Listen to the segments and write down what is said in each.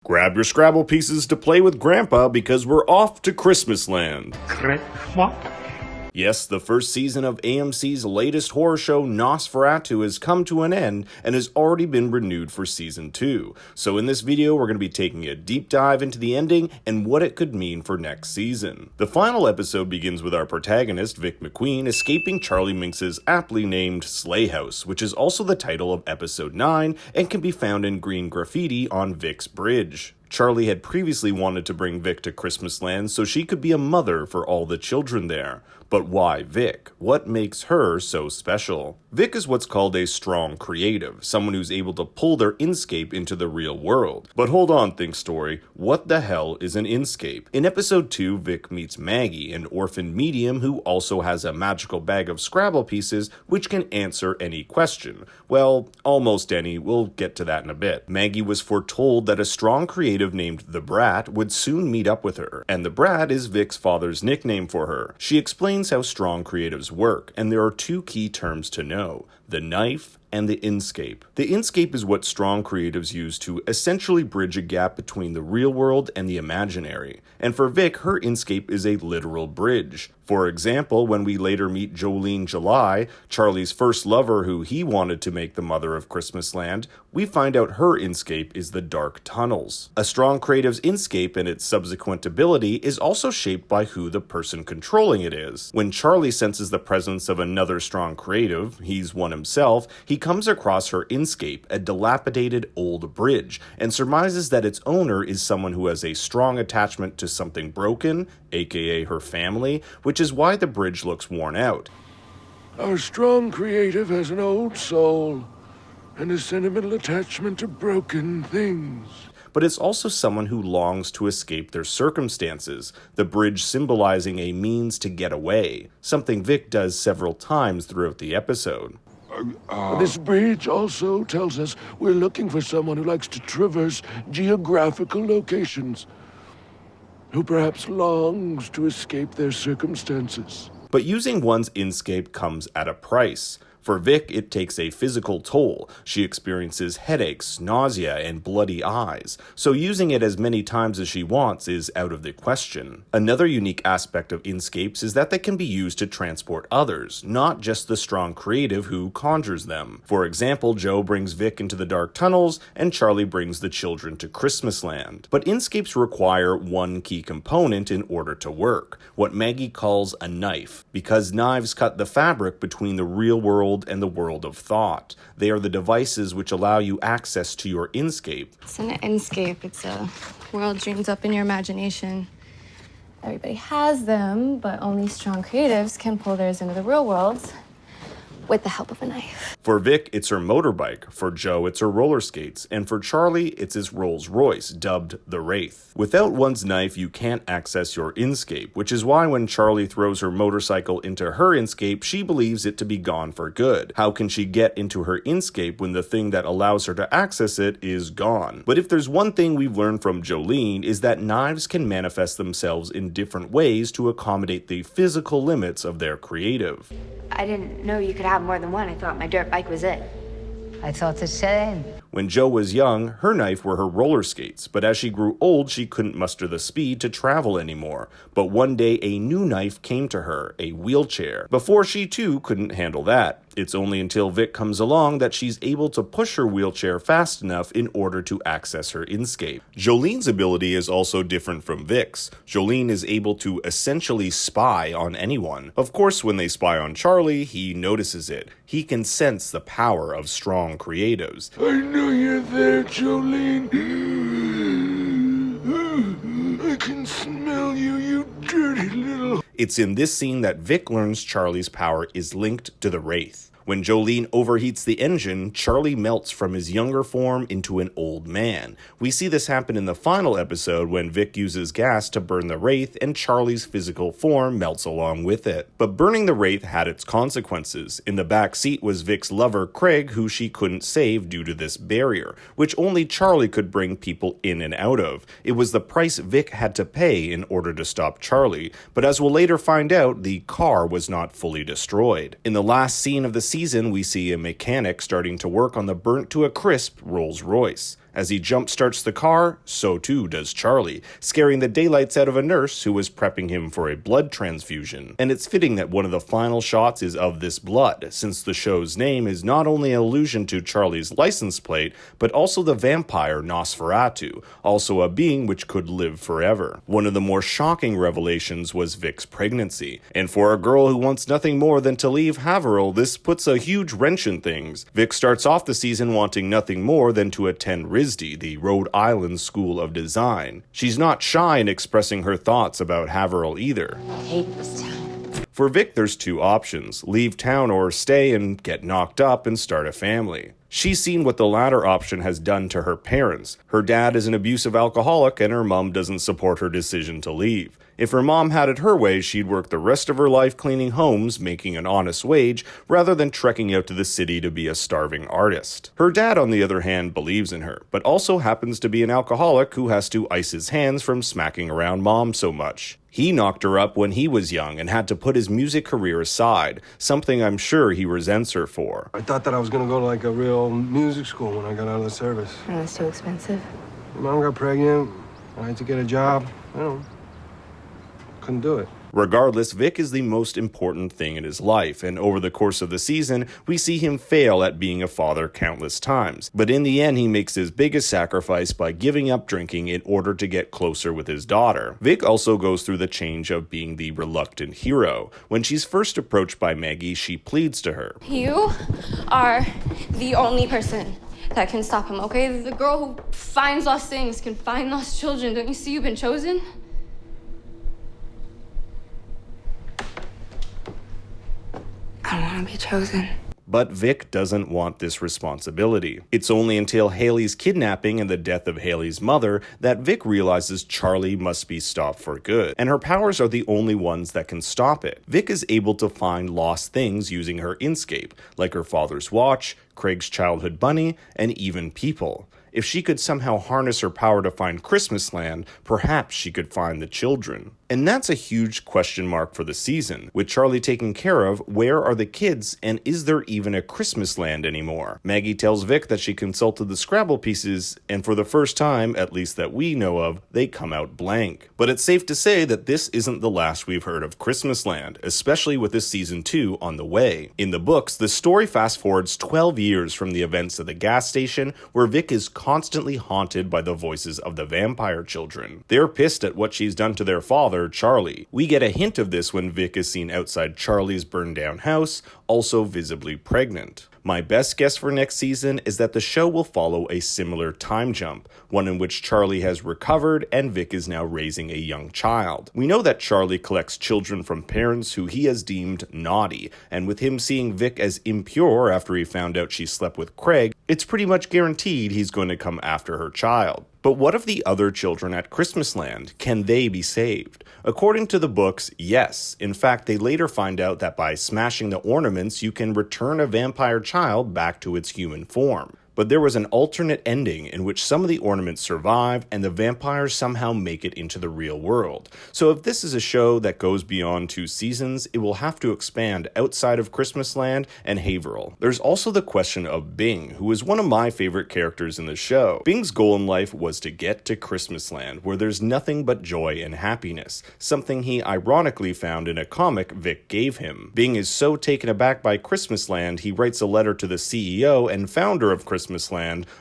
Grab your Scrabble pieces to play with Grandpa because we're off to Christmas land. What? Yes, the first season of AMC's latest horror show, NOS4A2, has come to an end and has already been renewed for season 2. So in this video, we're going to be taking a deep dive into the ending and what it could mean for next season. The final episode begins with our protagonist, Vic McQueen, escaping Charlie Minx's aptly named Slay House, which is also the title of episode 9 and can be found in green graffiti on Vic's bridge. Charlie had previously wanted to bring Vic to Christmas Land so she could be a mother for all the children there. But why Vic? What makes her so special? Vic is what's called a strong creative, someone who's able to pull their Inscape into the real world. But hold on, Think Story, what the hell is an Inscape? In episode 2, Vic meets Maggie, an orphan medium who also has a magical bag of Scrabble pieces which can answer any question. Well, almost any, we'll get to that in a bit. Maggie was foretold that a strong creative named The Brat would soon meet up with her, and The Brat is Vic's father's nickname for her. She explains how strong creatives work, and there are two key terms to know: the knife and the Inscape. The Inscape is what strong creatives use to essentially bridge a gap between the real world and the imaginary. And for Vic, her Inscape is a literal bridge. For example, when we later meet Jolene July, Charlie's first lover who he wanted to make the mother of Christmas Land, we find out her Inscape is the dark tunnels. A strong creative's Inscape and its subsequent ability is also shaped by who the person controlling it is. When Charlie senses the presence of another strong creative, he's one himself, he comes across her Inscape, a dilapidated old bridge, and surmises that its owner is someone who has a strong attachment to something broken, aka her family, which is why the bridge looks worn out. Our strong creative has an old soul and a sentimental attachment to broken things. But it's also someone who longs to escape their circumstances, the bridge symbolizing a means to get away, something Vic does several times throughout the episode. This bridge also tells us we're looking for someone who likes to traverse geographical locations, who perhaps longs to escape their circumstances. But using one's Inscape comes at a price. For Vic, it takes a physical toll. She experiences headaches, nausea, and bloody eyes, so using it as many times as she wants is out of the question. Another unique aspect of Inscapes is that they can be used to transport others, not just the strong creative who conjures them. For example, Joe brings Vic into the dark tunnels, and Charlie brings the children to Christmas Land. But Inscapes require one key component in order to work, what Maggie calls a knife, because knives cut the fabric between the real world and the world of thought. They are the devices which allow you access to your Inscape. It's an Inscape. It's a world dreamed up in your imagination. Everybody has them, but only strong creatives can pull theirs into the real world with the help of a knife. For Vic, it's her motorbike. For Joe, it's her roller skates. And for Charlie, it's his Rolls Royce, dubbed the Wraith. Without one's knife, you can't access your Inscape, which is why when Charlie throws her motorcycle into her Inscape, she believes it to be gone for good. How can she get into her Inscape when the thing that allows her to access it is gone? But if there's one thing we've learned from Jolene, is that knives can manifest themselves in different ways to accommodate the physical limits of their creative. I didn't know you could have more than one. I thought my dirt bike was it. I thought the same. When Joe was young, her knife were her roller skates, but as she grew old, she couldn't muster the speed to travel anymore. But one day, a new knife came to her, a wheelchair. Before she too couldn't handle that. It's only until Vic comes along that she's able to push her wheelchair fast enough in order to access her Inscape. Jolene's ability is also different from Vic's. Jolene is able to essentially spy on anyone. Of course, when they spy on Charlie, he notices it. He can sense the power of strong creatives. I know you're there, Jolene. I can smell you, you dirty little... It's in this scene that Vic learns Charlie's power is linked to the Wraith. When Jolene overheats the engine, Charlie melts from his younger form into an old man. We see this happen in the final episode when Vic uses gas to burn the Wraith and Charlie's physical form melts along with it. But burning the Wraith had its consequences. In the back seat was Vic's lover, Craig, who she couldn't save due to this barrier, which only Charlie could bring people in and out of. It was the price Vic had to pay in order to stop Charlie, but as we'll later find out, the car was not fully destroyed. In the last scene of the season, we see a mechanic starting to work on the burnt to a crisp Rolls Royce. As he jump-starts the car, so too does Charlie, scaring the daylights out of a nurse who was prepping him for a blood transfusion. And it's fitting that one of the final shots is of this blood, since the show's name is not only an allusion to Charlie's license plate, but also the vampire NOS4A2, also a being which could live forever. One of the more shocking revelations was Vic's pregnancy, and for a girl who wants nothing more than to leave Haverhill, this puts a huge wrench in things. Vic starts off the season wanting nothing more than to attend RISD, the Rhode Island School of Design. She's not shy in expressing her thoughts about Haverhill either. I hate this town. For Vic, there's two options: leave town or stay and get knocked up and start a family. She's seen what the latter option has done to her parents. Her dad is an abusive alcoholic and her mom doesn't support her decision to leave. If her mom had it her way, she'd work the rest of her life cleaning homes, making an honest wage, rather than trekking out to the city to be a starving artist. Her dad, on the other hand, believes in her, but also happens to be an alcoholic who has to ice his hands from smacking around mom so much. He knocked her up when he was young and had to put his music career aside, something I'm sure he resents her for. I thought that I was gonna go to like a real music school when I got out of the service. Oh, that's too expensive. Mom got pregnant. I had to get a job. Couldn't do it. Regardless, Vic is the most important thing in his life, and over the course of the season, we see him fail at being a father countless times. But in the end, he makes his biggest sacrifice by giving up drinking in order to get closer with his daughter. Vic also goes through the change of being the reluctant hero. When she's first approached by Maggie, she pleads to her. You are the only person that can stop him, okay? The girl who finds lost things can find lost children. Don't you see you've been chosen? I don't want to be chosen. But Vic doesn't want this responsibility. It's only until Haley's kidnapping and the death of Haley's mother that Vic realizes Charlie must be stopped for good, and her powers are the only ones that can stop it. Vic is able to find lost things using her Inscape, like her father's watch, Craig's childhood bunny, and even people. If she could somehow harness her power to find Christmasland, perhaps she could find the children. And that's a huge question mark for the season. With Charlie taken care of, where are the kids, and is there even a Christmasland anymore? Maggie tells Vic that she consulted the Scrabble pieces, and for the first time, at least that we know of, they come out blank. But it's safe to say that this isn't the last we've heard of Christmasland, especially with this season 2 on the way. In the books, the story fast forwards 12 years from the events of the gas station, where Vic is constantly haunted by the voices of the vampire children. They're pissed at what she's done to their father, Charlie. We get a hint of this when Vic is seen outside Charlie's burned down house, also visibly pregnant. My best guess for next season is that the show will follow a similar time jump, one in which Charlie has recovered and Vic is now raising a young child. We know that Charlie collects children from parents who he has deemed naughty, and with him seeing Vic as impure after he found out she slept with Craig, it's pretty much guaranteed he's going to come after her child. But what of the other children at Christmasland? Can they be saved? According to the books, yes. In fact, they later find out that by smashing the ornaments, you can return a vampire child back to its human form. But there was an alternate ending in which some of the ornaments survive and the vampires somehow make it into the real world. So if this is a show that goes beyond 2 seasons, it will have to expand outside of Christmasland and Haverhill. There's also the question of Bing, who is one of my favorite characters in the show. Bing's goal in life was to get to Christmasland, where there's nothing but joy and happiness, something he ironically found in a comic Vic gave him. Bing is so taken aback by Christmasland, he writes a letter to the CEO and founder of Christmasland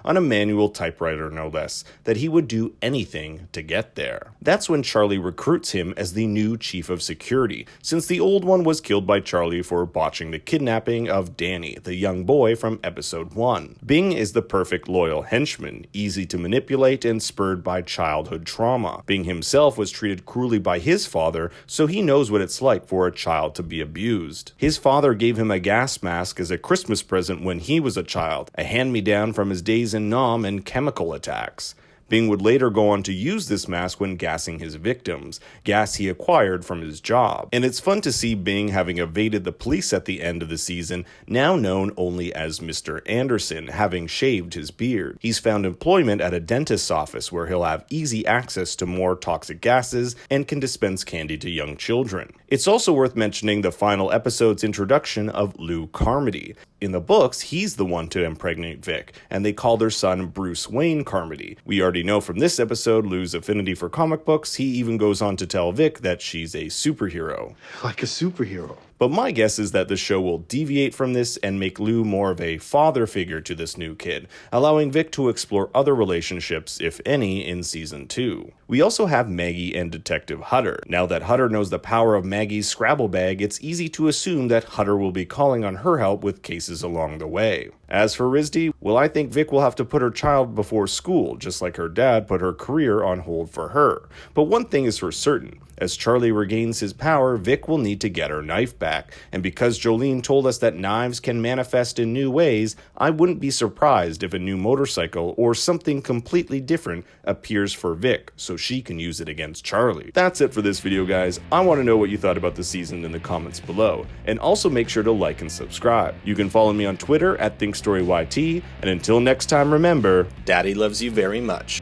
on a manual typewriter no less, that he would do anything to get there. That's when Charlie recruits him as the new chief of security, since the old one was killed by Charlie for botching the kidnapping of Danny, the young boy from episode 1. Bing is the perfect loyal henchman, easy to manipulate and spurred by childhood trauma. Bing himself was treated cruelly by his father, so he knows what it's like for a child to be abused. His father gave him a gas mask as a Christmas present when he was a child, a hand-me-down from his days in Nam and chemical attacks. Bing would later go on to use this mask when gassing his victims, gas he acquired from his job. And it's fun to see Bing having evaded the police at the end of the season, now known only as Mr. Anderson, having shaved his beard. He's found employment at a dentist's office where he'll have easy access to more toxic gases and can dispense candy to young children. It's also worth mentioning the final episode's introduction of Lou Carmody. In the books, he's the one to impregnate Vic, and they call their son Bruce Wayne Carmody. We already know from this episode Lou's affinity for comic books. He even goes on to tell Vic that she's a superhero. Like a superhero. But my guess is that the show will deviate from this and make Lou more of a father figure to this new kid, allowing Vic to explore other relationships, if any, in season 2. We also have Maggie and Detective Hutter. Now that Hutter knows the power of Maggie's Scrabble bag, it's easy to assume that Hutter will be calling on her help with cases along the way. As for Rizdi, well, I think Vic will have to put her child before school, just like her dad put her career on hold for her. But one thing is for certain. As Charlie regains his power, Vic will need to get her knife back, and because Jolene told us that knives can manifest in new ways, I wouldn't be surprised if a new motorcycle or something completely different appears for Vic, so she can use it against Charlie. That's it for this video, guys. I want to know what you thought about the season in the comments below, and also make sure to like and subscribe. You can follow me on Twitter at ThinkStoryYT, and until next time, remember, Daddy loves you very much.